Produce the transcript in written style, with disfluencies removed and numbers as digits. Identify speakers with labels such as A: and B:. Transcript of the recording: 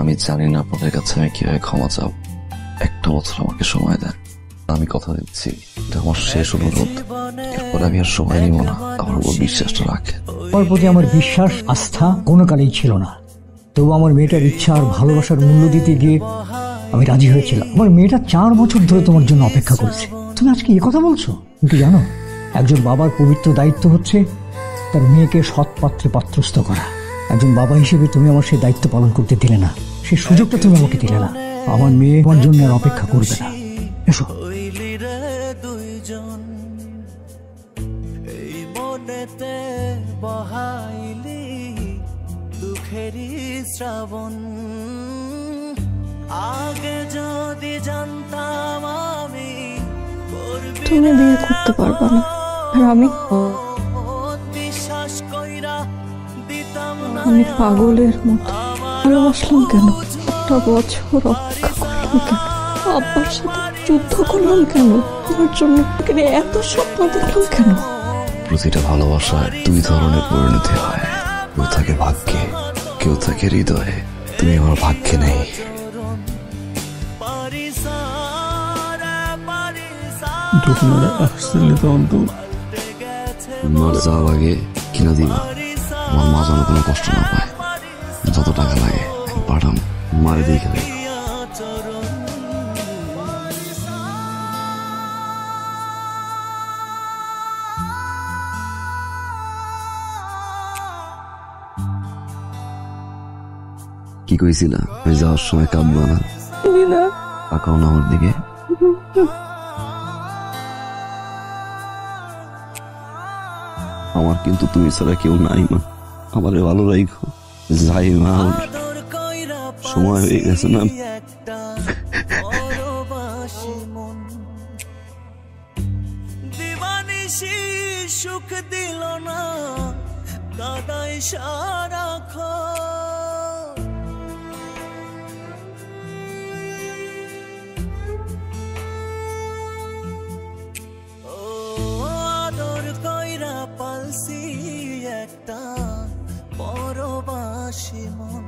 A: আমি জানি না আপনাদের কাছে আমি কিভাবে ক্ষমা চাও। একটা বছর আমাকে সময় দেন, আমি কথা দিচ্ছি এটা আমার শেষ অনুরোধ। এরপরে আমি আর সময় নিব না, আমার উপর বিশ্বাসটা রাখে।
B: আমার প্রতি আমার বিশ্বাস আস্থা কোনো কালেই ছিল না, তবু আমার মেয়েটার ইচ্ছা আর ভালোবাসার মূল্য দিতে গিয়ে আমি রাজি হয়েছিলাম। আমার মেয়েটা 4 বছর ধরে তোমার জন্য অপেক্ষা করেছে। তুমি আজকে এ কথা বলছো? কিন্তু জানো, একজন বাবার পবিত্র দায়িত্ব হচ্ছে তার মেয়েকে সৎ পাত্রে পাত্রস্থ করা। একজন বাবা হিসেবে তুমি আমার সেই দায়িত্ব পালন করতে দিলে না, সেই সুযোগটা তুমি আমাকে দিলে না। আমার মেয়ে তোমার জন্য আর অপেক্ষা করবে না। এসো।
C: শ্রাবণ আগে যদি জানতাম আমি
D: তুমি বিয়ে করতে পারবে না, আর আমি পাগলের মতো ভালোবাসলাম কেন? একটা বছর অপেক্ষা করলাম কেন? আব্বার সাথে যুদ্ধ করলাম কেন? তোমার জন্য এত স্বপ্ন দেখলাম কেন?
A: প্রতিটা ভালোবাসায় 2 ধরনের পরিণতি হয়, কেউ থাকে ভাগ্যে, কেউ থাকে হৃদয়ে। তুমি আমার ভাগ্যে নেই। মার যাওয়ার আগে কিনা দিবা, আমার মা যেন কোনো কষ্ট না পায়। যত টাকা লাগে আমি পাঠাম, মারে দিয়ে খেলে। কি কইছিলা আমি যাওয়ার সময় কাঁদবা না? তাকাও না আমার দিকে। আমার কিন্তু তুমি ছাড়া কেউ নাই মা, আমারে ভালো রাখো। যাই মা, সময় হয়ে গেছে না।
C: দিবানিশি সুখ দিল না, কাদাই সারাক্ষণ। পালসি একটা পরবাসী মন।